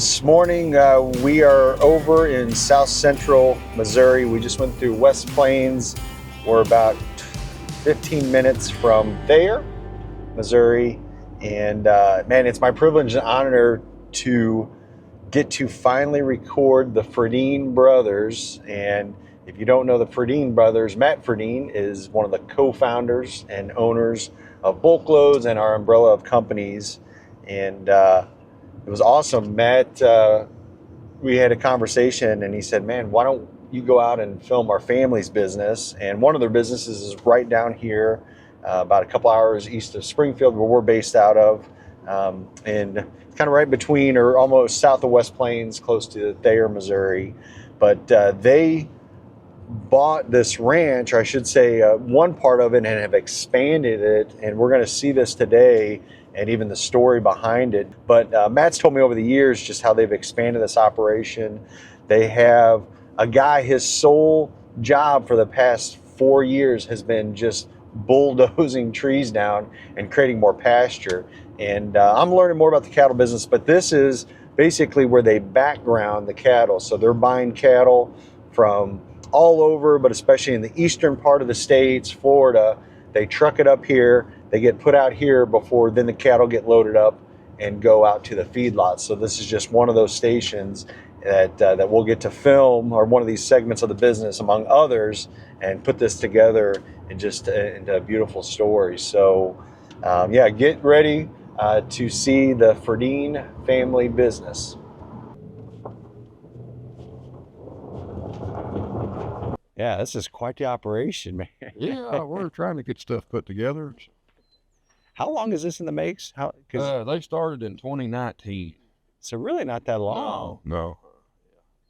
This morning we are over in south central Missouri. We just went through West Plains. We're about 15 minutes from Thayer, Missouri. And man, it's my privilege and honor to get to finally record the Fredin Brothers. And if you don't know the Fredin Brothers, Matt Friedeen is one of the co-founders and owners of BulkLoads and our umbrella of companies. And it was awesome. Matt, we had a conversation and he said, man, why don't you go out and film our family's business? And one of their businesses is right down here, about a couple hours east of Springfield, where we're based out of. And kind of right between or almost south of West Plains, close to Thayer, Missouri. But they bought this ranch, or I should say one part of it, and have expanded it. And we're going to see this today and even the story behind it. But Matt's told me over the years just how they've expanded this operation. They have a guy, his sole job for the past 4 years has been just bulldozing trees down and creating more pasture. And I'm learning more about the cattle business, but this is basically where they background the cattle. So they're buying cattle from all over, but especially in the eastern part of the states, Florida. They truck it up here. They get put out here before then the cattle get loaded up and go out to the feedlots. So this is just one of those stations that we'll get to film, or one of these segments of the business among others, and put this together in just into a beautiful story. So yeah, get ready to see the Friedeen family business. Yeah, this is quite the operation, man. Yeah, we're trying to get stuff put together. How long is this in the makes? They started in 2019. So really not that long. No.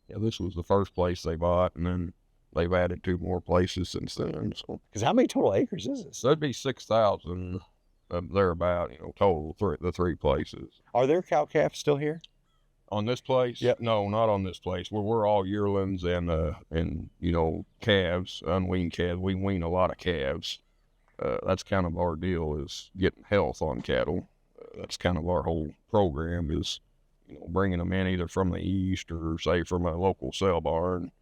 Yeah, this was the first place they bought, and then they've added 2 more places since then. So, because how many total acres is this? that'd be 6,000 thereabout, total, the 3 places. Are there cow calves still here? On this place? Yep. No, not on this place. We're all yearlings and calves, unweaned calves. We wean a lot of calves. That's kind of our deal, is getting health on cattle. That's kind of our whole program, is bringing them in either from the east or say from a local sale barn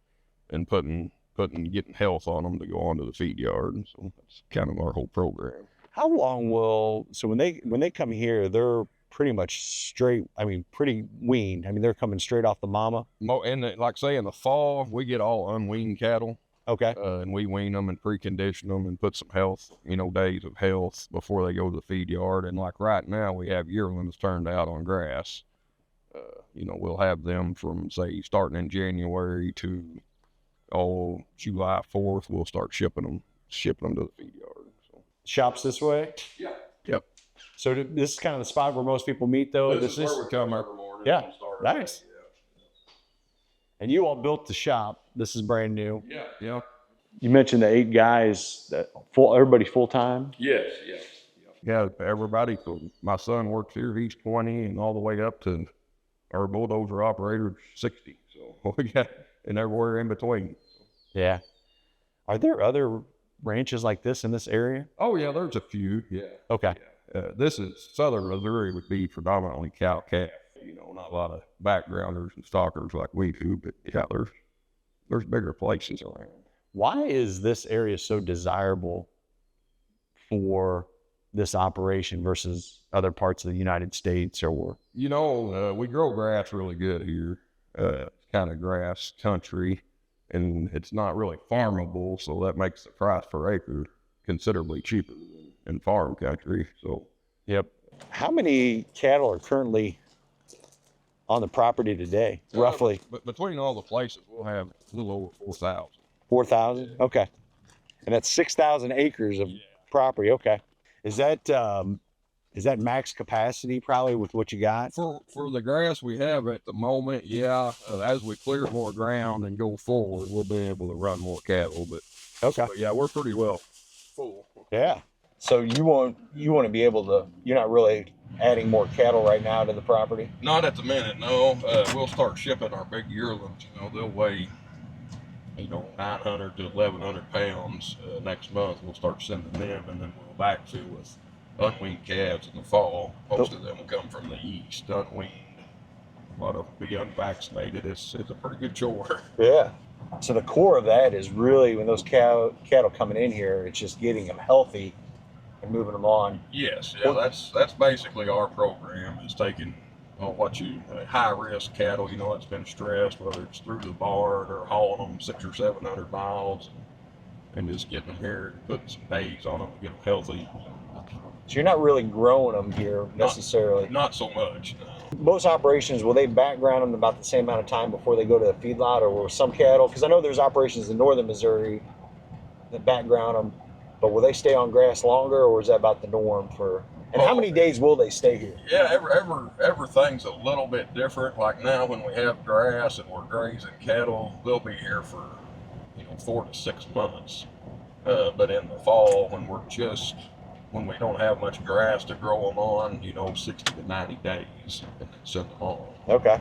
and getting health on them to go onto the feed yard. So that's kind of our whole program. How long so when they come here, they're pretty much straight, pretty weaned. They're coming straight off the mama. And like say in the fall, we get all unweaned cattle. Okay. And we wean them and precondition them and put some health, days of health before they go to the feed yard. And like right now, we have yearlings turned out on grass. We'll have them from, say, starting in January to July 4th. We'll start shipping them to the feed yard. So. Shops this way? Yeah. Yep. So this is kind of the spot where most people meet, though. This is where we come every morning. Yeah. Nice. Yeah. And you all built the shop. This is brand new. Yeah. Yeah. You mentioned the 8 guys. Everybody full time? Yes. Yes. Yeah. Everybody. My son works here. He's 20, and all the way up to our bulldozer operator 60. So we got and everywhere in between. Yeah. Are there other ranches like this in this area? Oh yeah, there's a few. Yeah. Okay. Yeah. This is southern Missouri, would be predominantly cow calf. Not a lot of backgrounders and stalkers like we do, but yeah, there's bigger places around. Why is this area so desirable for this operation versus other parts of the United States? Or we grow grass really good here. It's kind of grass country, and it's not really farmable, so that makes the price per acre considerably cheaper than in farm country. So, yep. How many cattle are currently on the property today, roughly? But between all the places, we'll have a little over 4,000. 4,000? Okay. And that's 6,000 acres of property. Okay. Is that max capacity probably with what you got? For the grass we have at the moment, yeah. As we clear more ground and go forward, we'll be able to run more cattle. But okay. But yeah, we're pretty well full. Yeah. So you want to be able to, you're not really adding more cattle right now to the property? Not at the minute, no. We'll start shipping our big yearlings. They'll weigh 900 to 1,100 pounds. Next month we'll start sending them, and then we'll backfill with unweaned calves in the fall. Most of them will come from the east, unweaned. lot of the unvaccinated. It's a pretty good chore. Yeah. So the core of that is really when those cattle coming in here, it's just getting them healthy and moving them on. Yes, yeah, that's basically our program, is taking high risk cattle, that's been stressed, whether it's through the barn or hauling them 600 or 700 miles, and just getting them here, putting some days on them to get them healthy. So you're not really growing them here necessarily. Not so much. No. Most operations, will they background them about the same amount of time before they go to a feedlot, or will some cattle, because I know there's operations in northern Missouri that background them, but will they stay on grass longer, or is that about the norm for, and how many days will they stay here? Yeah, everything's a little bit different. Like now when we have grass and we're grazing cattle, they'll be here for 4 to 6 months. But in the fall, when we don't have much grass to grow them on, 60 to 90 days, and then send them home. Okay.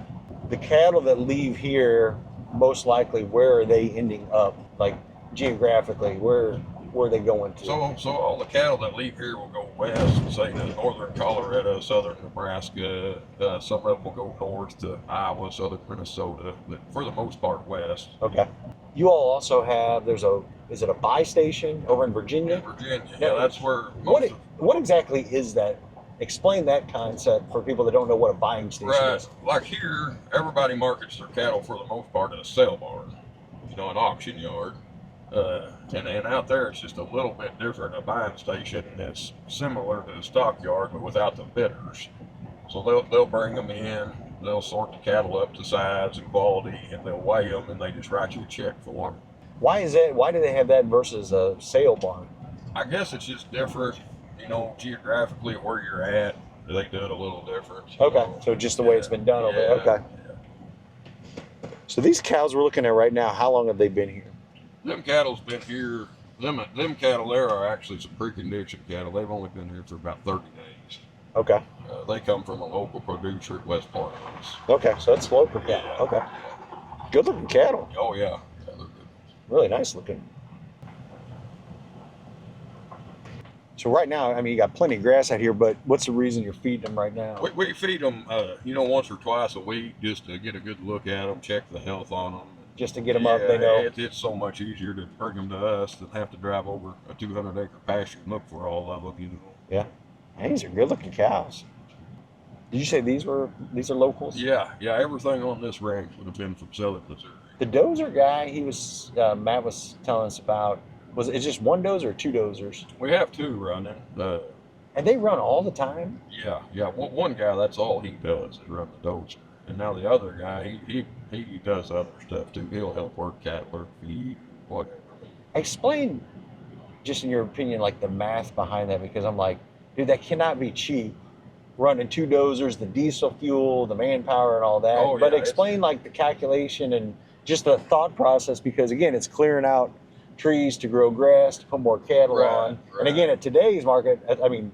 The cattle that leave here, most likely, where are they ending up? Like geographically, where are they going to? So all the cattle that leave here will go west, say to northern Colorado, southern Nebraska. Some of them will go north to Iowa, southern Minnesota, but for the most part, west. Okay. You all also have, is it a buy station over in Virginia? In Virginia, yeah, that's where what exactly is that? Explain that concept for people that don't know what a buying station is. Like here, everybody markets their cattle for the most part in a sale barn, an auction yard. And out there, it's just a little bit different. A buying station that's similar to the stockyard, but without the bidders. So they'll bring them in, they'll sort the cattle up to size and quality, and they'll weigh them, and they just write you a check for them. Why is that? Why do they have that versus a sale barn? I guess it's just different, geographically where you're at. They do it a little different. Okay, so just the way it's been done over there. Okay. Yeah. So these cows we're looking at right now, how long have they been here? Them cattle's been here. Them cattle there are actually some preconditioned cattle. They've only been here for about 30 days. Okay. They come from a local producer at West Plains. Okay, so it's local cattle. Yeah. Okay. Good looking cattle. Oh yeah, they're good. Really nice looking. So right now, you got plenty of grass out here, but what's the reason you're feeding them right now? We feed them, once or twice a week, just to get a good look at them, check the health on them. Just to get them up, they know. It's so much easier to bring them to us than have to drive over a 200-acre pasture and look for all of them, Yeah. Man, these are good looking cows. Did you say these are locals? Yeah, everything on this ranch would have been from southern Missouri. The dozer guy, Matt was telling us about, was it just one dozer or two dozers? We have two running. And they run all the time? Yeah. One guy, that's all he does is run the dozer. And now the other guy, he does other stuff too. He'll help work cattle or feed, whatever. Explain, just in your opinion, like the math behind that, because I'm like, dude, that cannot be cheap. Running two dozers, the diesel fuel, the manpower and all that. Oh, yeah, but explain like the calculation and just the thought process, because again, it's clearing out trees to grow grass, to put more cattle on. Right. And again, at today's market,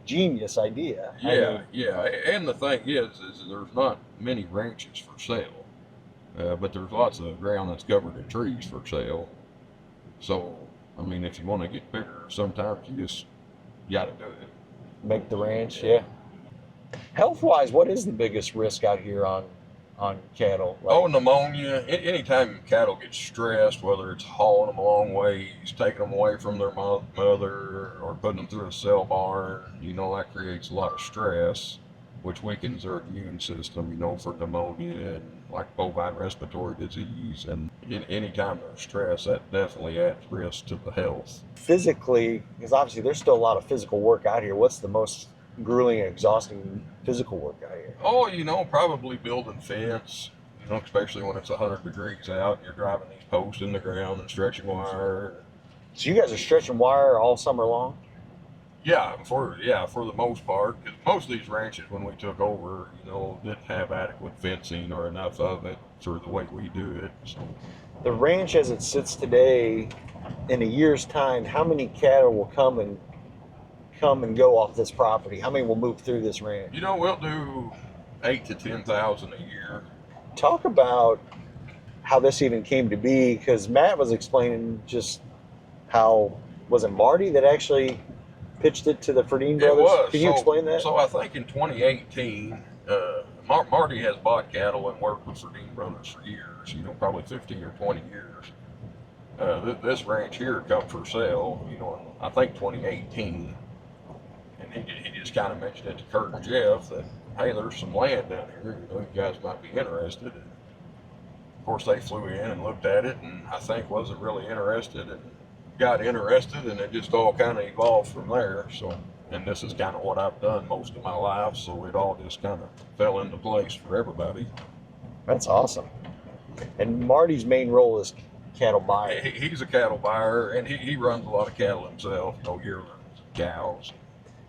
genius idea. Yeah. And the thing is there's not many ranches for sale, but there's lots of ground that's covered in trees for sale. So, if you want to get bigger, sometimes you just got to do it. Make the ranch, yeah. Health-wise, what is the biggest risk out here on cattle? Pneumonia. Anytime cattle get stressed, whether it's hauling them a long ways, taking them away from their mother, or putting them through a cell barn, that creates a lot of stress, which weakens their immune system, for pneumonia and like bovine respiratory disease. And anytime there's stress, that definitely adds risk to the health. Physically, because obviously there's still a lot of physical work out here. What's the most grueling and exhausting physical work out here? Probably building fence, especially when it's 100 degrees out and you're driving these posts in the ground and stretching wire. So you guys are stretching wire all summer long? Yeah, for the most part, because most of these ranches when we took over, didn't have adequate fencing or enough of it for the way we do it. So. The ranch as it sits today, in a year's time, how many cattle will come and go off this property? How many will move through this ranch? We'll do 8,000 to 10,000 a year. Talk about how this even came to be, because Matt was explaining just how, was it Marty that actually pitched it to the Fredin Brothers? It was. Can you explain that? So I think in 2018, Marty has bought cattle and worked with Fredin Brothers for years, you know, probably 15 or 20 years. This ranch here come for sale, you know, in, I think 2018. And he just kind of mentioned it to Kurt and Jeff that, hey, there's some land down here, you know, you guys might be interested. And of course, they flew in and looked at it, and I think wasn't really interested, and got interested, and it just all kind of evolved from there. So, and this is kind of what I've done most of my life, so it all just kind of fell into place for everybody. That's awesome. And Marty's main role is cattle buyer. He's a cattle buyer, and he runs a lot of cattle himself, you know, yearlings, cows.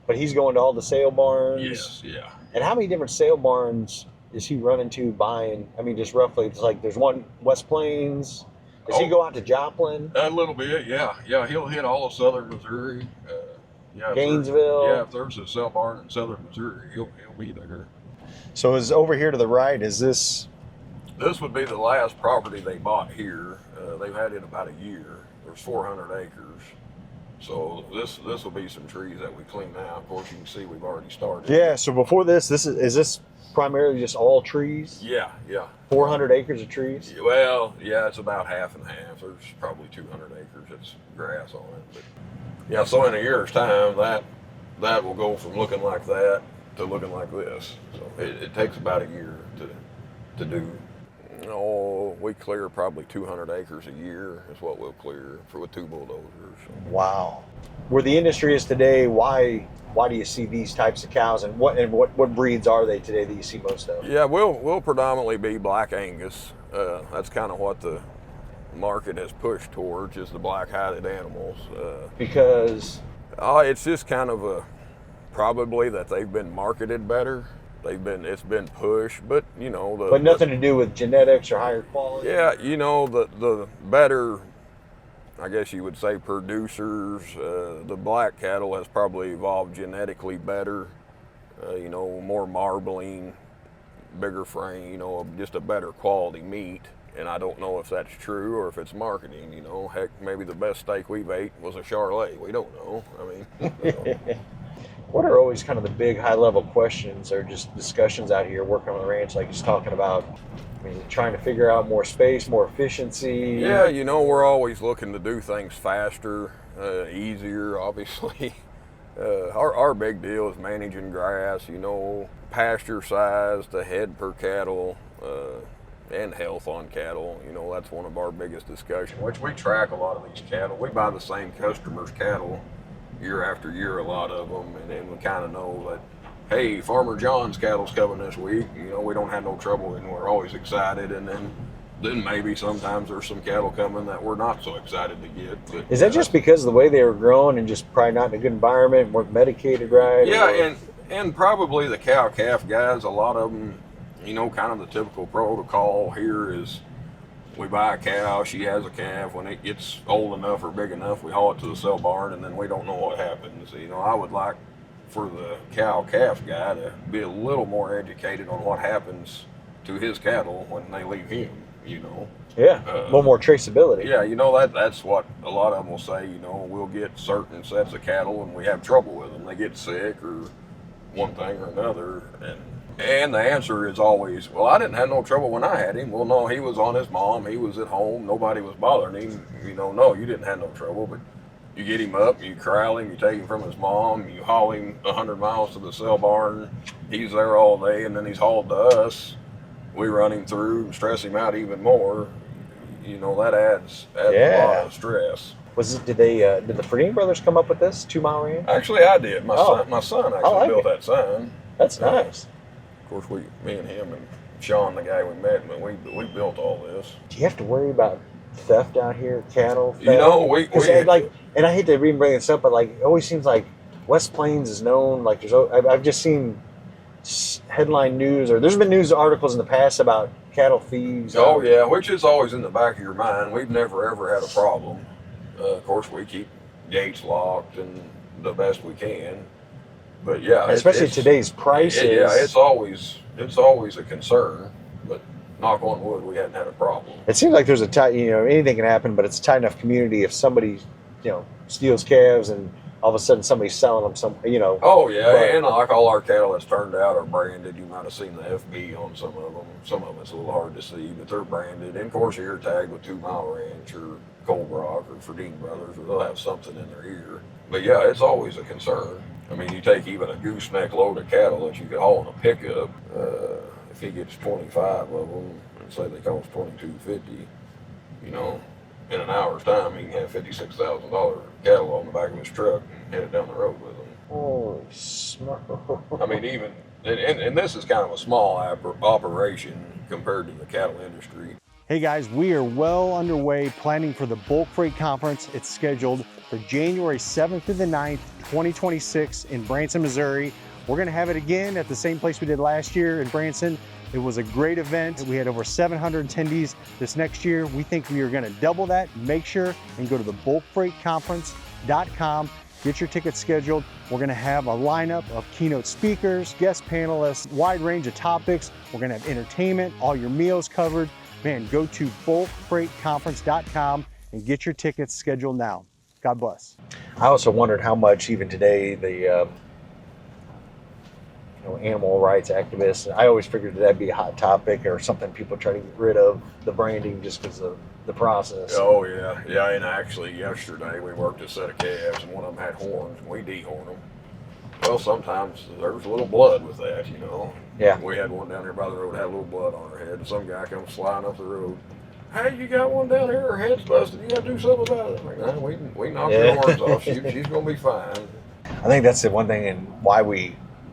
But he's going to all the sale barns? Yes, yeah. And how many different sale barns is he running to buying? I mean, just roughly, it's like there's one West Plains. Does he go out to Joplin? A little bit, yeah. Yeah, he'll hit all of southern Missouri. Gainesville? If there's a sale barn in southern Missouri, he'll be there. So is over here to the right, is this? This would be the last property they bought here. They've had it about a year. There's 400 acres. So this will be some trees that we clean out. Of course, you can see we've already started. Yeah, so before this is this primarily just all trees? Yeah. 400 acres of trees? Well, yeah, it's about half and half. There's probably 200 acres. It's grass on it. But yeah, so in a year's time, that will go from looking like that to looking like this. So it takes about a year to do. Oh, we clear probably 200 acres a year is what we'll clear with 2 bulldozers. Wow. Where the industry is today, why do you see these types of cows, and what breeds are they today that you see most of? Yeah, we'll predominantly be Black Angus. That's kind of what the market has pushed towards, is the black-hided animals. Because? It's just kind of probably that they've been marketed better. It's been pushed, but you know, but nothing to do with genetics or higher quality. Yeah, you know, the better, I guess you would say, producers. The black cattle has probably evolved genetically better. You know, more marbling, bigger frame. You know, just a better quality meat. And I don't know if that's true or if it's marketing. You know, heck, maybe the best steak we've ate was a Charlet. We don't know. I mean. You know. What are always kind of the big high-level questions or just discussions out here working on the ranch, like just talking about, I mean, trying to figure out more space, more efficiency? Yeah, you know, we're always looking to do things faster, easier, obviously. Our big deal is managing grass, you know, pasture size to head per cattle, and health on cattle. You know, that's one of our biggest discussions, which we track a lot of these cattle. We buy the same customers' cattle year after year, a lot of them, and then we kind of know that, hey, Farmer John's cattle's coming this week. You know, we don't have no trouble, and we're always excited. And then maybe sometimes there's some cattle coming that we're not so excited to get. But, is that just because of the way they were grown and just probably not in a good environment, weren't medicated right? Yeah, and probably the cow-calf guys, a lot of them, you know, kind of the typical protocol here is, we buy a cow, she has a calf. When it gets old enough or big enough, we haul it to the sale barn, and then we don't know what happens. You know, I would like for the cow-calf guy to be a little more educated on what happens to his cattle when they leave him, you know. Yeah, a little more traceability. Yeah, you know, that's what a lot of them will say. You know, we'll get certain sets of cattle, and we have trouble with them. They get sick or one thing or another, and the answer is always, well, I didn't have no trouble when I had him. Well, no, he was on his mom. He was at home. Nobody was bothering him. You know, no, you didn't have no trouble. But you get him up, you corral him, you take him from his mom, you haul him 100 miles to the sale barn. He's there all day, and then he's hauled to us. We run him through, stress him out even more. You know, that adds a lot of stress. Did the Fredin brothers come up with this 2 Mile Ranch? Actually, I did. My son actually built that sign. That's nice. Of course, me and him and Sean, the guy we met, we built all this. Do you have to worry about theft out here, cattle theft? You know, and I hate to even bring this up, but like, it always seems like West Plains is known, like I've just seen headline news, or there's been news articles in the past about cattle thieves. Oh yeah, which is always in the back of your mind. We've never ever had a problem. Of course, we keep gates locked and the best we can. But yeah, especially today's prices. Yeah, it's always a concern. But knock on wood, we hadn't had a problem. It seems like there's anything can happen, but it's a tight enough community. If somebody, steals calves and all of a sudden somebody's selling them some, you know. Oh yeah, but, and like all our cattle that's turned out are branded. You might have seen the FB on some of them. Some of it's a little hard to see, but they're branded. And of course, ear tagged with 2 Mile Ranch or Cold Rock or Fredin Brothers, or they'll have something in their ear. But yeah, it's always a concern. I mean, you take even a gooseneck load of cattle that you could haul in a pickup. If he gets 25 of them, and say they cost $22.50, you know, in an hour's time, he can have $56,000 cattle on the back of his truck and head it down the road with them. Holy smoke. I mean, even, and this is kind of a small operation compared to the cattle industry. Hey guys, we are well underway planning for the Bulk Freight Conference. It's scheduled for January 7th through the 9th, 2026 in Branson, Missouri. We're gonna have it again at the same place we did last year in Branson. It was a great event. We had over 700 attendees this next year. We think we are gonna double that. Make sure and go to the bulkfreightconference.com. Get your tickets scheduled. We're gonna have a lineup of keynote speakers, guest panelists, wide range of topics. We're gonna have entertainment, all your meals covered. Man, go to bulkfreightconference.com and get your tickets scheduled now. God bless. I also wondered how much even today the animal rights activists, I always figured that'd be a hot topic or something people try to get rid of the branding just because of the process. Oh yeah, yeah. And actually yesterday we worked a set of calves and one of them had horns and we dehorn them. Well, sometimes there's a little blood with that, you know. Yeah. We had one down there by the road, had a little blood on her head, and some guy comes sliding up the road. Hey, you got one down here, her head's busted, you gotta do something about it. I'm like, nah, we knocked her horns off, she's gonna be fine. I think that's the one thing and why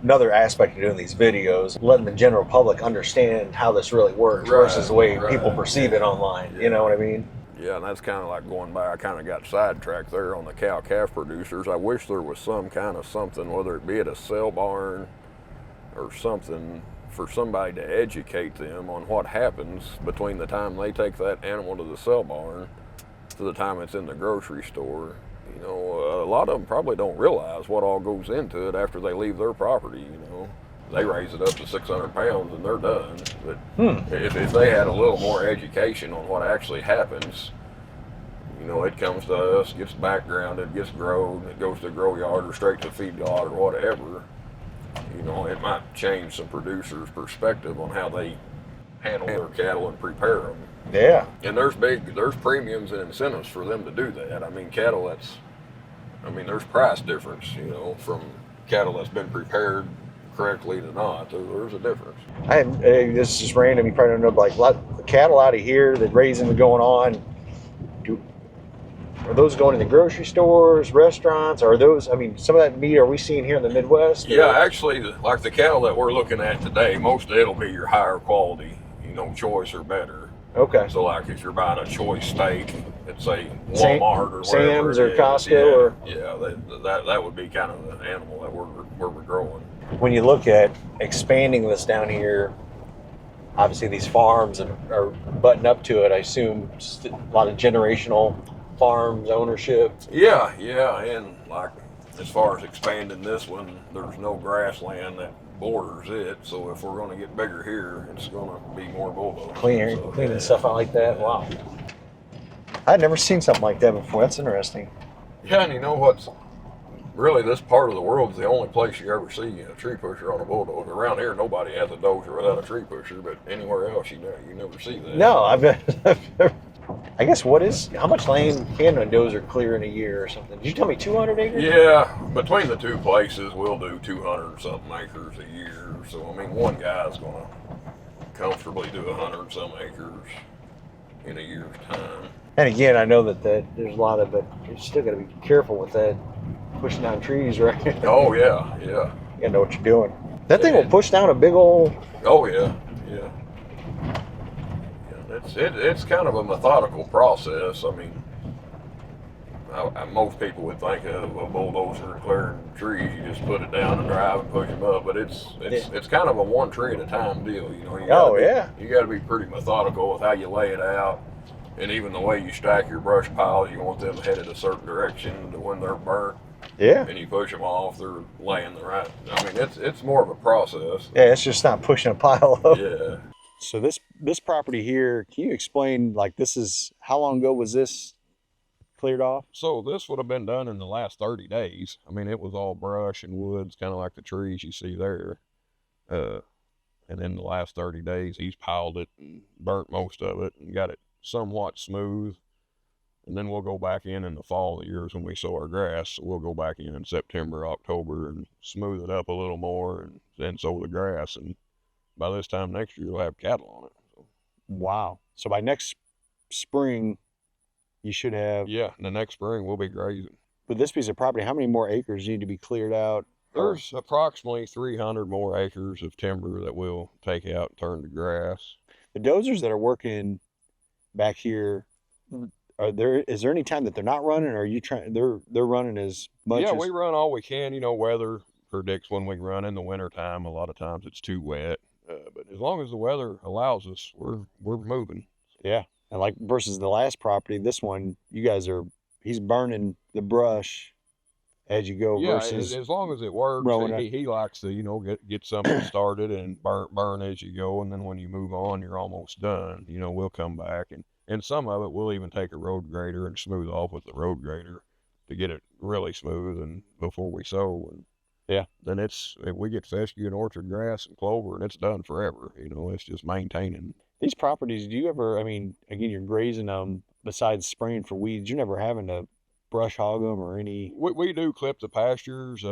another aspect of doing these videos, letting the general public understand how this really works versus the way people perceive it online, you know what I mean? Yeah, and that's kind of like going by, I kind of got sidetracked there on the cow-calf producers. I wish there was some kind of something, whether it be at a sale barn or something, for somebody to educate them on what happens between the time they take that animal to the sale barn to the time it's in the grocery store. You know, a lot of them probably don't realize what all goes into it after they leave their property, you know. They raise it up to 600 pounds and they're done. But if they had a little more education on what actually happens, you know, it comes to us, gets backgrounded, gets grown, it goes to the grow yard or straight to the feedlot or whatever. You know, it might change some producers' perspective on how they handle their cattle and prepare them. Yeah. And there's premiums and incentives for them to do that. I mean, cattle there's price difference, you know, from cattle that's been prepared correctly to not. There's a difference. This is just random, you probably don't know, but like a lot of cattle out of here that raising are going on, are those going to the grocery stores, restaurants? Are those, I mean, some of that meat are we seeing here in the Midwest? Yeah, actually, like the cattle that we're looking at today, most of it'll be your higher quality, you know, choice or better. Okay. So like if you're buying a choice steak at say Walmart or Sam's or is, Costco that would be kind of the animal that we're growing. When you look at expanding this down here, obviously these farms are butting up to it. I assume just a lot of generational farms ownership. Yeah, and like as far as expanding this one, there's no grassland that borders it, so if we're going to get bigger here, it's going to be more bulldozers. Cleaning stuff out like that. Wow, I'd never seen something like that before. That's interesting. Yeah, and you know what's really, this part of the world is the only place you ever see a tree pusher on a bulldozer. Around here, nobody has a dozer without a tree pusher, but anywhere else you never see that. No, I guess how much land can a dozer clear in a year or something? Did you tell me 200 acres? Yeah, between the two places, we'll do 200 something acres a year. So, I mean, one guy's going to comfortably do 100 some acres in a year's time. And again, I know that there's a lot of it. You still got to be careful with that, pushing down trees, right? Oh, yeah. You got to know what you're doing. That thing will push down a big old... Oh, yeah. It's kind of a methodical process. I mean, most people would think of a bulldozer clearing trees. You just put it down and drive and push them up, but it's kind of a one tree at a time deal. You know, you got to be pretty methodical with how you lay it out, and even the way you stack your brush piles. You want them headed a certain direction to when they're burnt. Yeah. And you push them off, they're laying the right. I mean, it's more of a process. Yeah, it's just not pushing a pile up. Yeah. So this property here, can you explain, like, how long ago was this cleared off? So this would have been done in the last 30 days. I mean, it was all brush and woods, kind of like the trees you see there. And in the last 30 days, he's piled it and burnt most of it and got it somewhat smooth. And then we'll go back in the fall of the years when we sow our grass. So we'll go back in September, October and smooth it up a little more and then sow the grass. And by this time next year, you'll have cattle on it. So. Wow. So by next spring, you should have... Yeah, the next spring we'll be grazing. With this piece of property, how many more acres need to be cleared out? There's approximately 300 more acres of timber that we'll take out and turn to grass. The dozers that are working back here, is there any time that they're not running, or are you trying? They're running as much? Yeah, we run all we can. You know, weather predicts when we run. In the wintertime, a lot of times it's too wet. But as long as the weather allows us, we're moving. Yeah, and like versus the last property, this one, he's burning the brush as you go. Yeah, versus as long as it works. He likes to, get something started and burn as you go, and then when you move on, you're almost done. We'll come back, and some of it we'll even take a road grader and smooth off with the road grader to get it really smooth and before we sow. And yeah, then we get fescue and orchard grass and clover, and it's done forever. It's just maintaining. These properties, do you ever, again, you're grazing them besides spraying for weeds, you're never having to brush hog them or any? We do clip the pastures.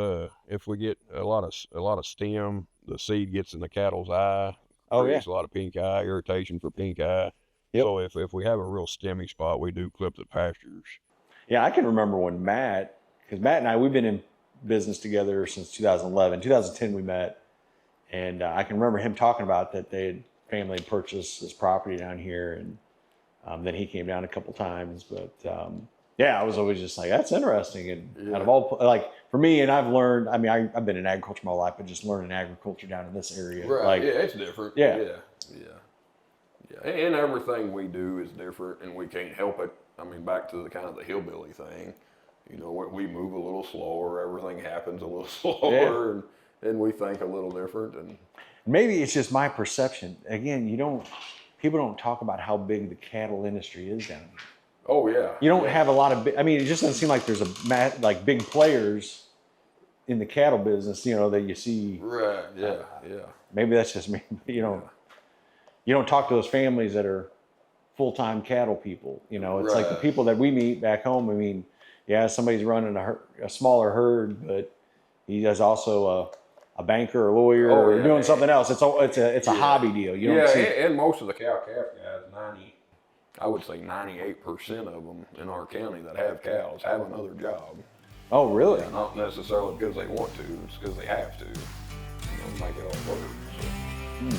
If we get a lot of stem, the seed gets in the cattle's eye. Oh yeah, a lot of pink eye, irritation for pink eye. Yep. So if we have a real stemmy spot, we do clip the pastures. Yeah, I can remember when because Matt and I, we've been in business together since 2011. 2010 we met, and I can remember him talking about that family had purchased this property down here, and then he came down a couple times, but. Yeah, I was always just like, that's interesting. And out of all, like for me, and I've learned, I've been in agriculture my whole life, but just learning agriculture down in this area. Right. Like, yeah, it's different. Yeah. And everything we do is different, and we can't help it. Back to the kind of the hillbilly thing. We move a little slower. Everything happens a little slower, and we think a little different. And maybe it's just my perception. Again, people don't talk about how big the cattle industry is down here. Oh yeah. You don't have a lot of. It just doesn't seem like there's big players in the cattle business. That you see. Right. Yeah. Maybe that's just me. You don't talk to those families that are full-time cattle people. It's like the people that we meet back home. Somebody's running a smaller herd, but he is also a banker or lawyer or doing something else. It's a hobby deal. You don't see. And most of the cow-calf guys, I would say 98% of them in our county that have cows have another job. Oh, really? Not necessarily because they want to, it's because they have to. Make it all work. So.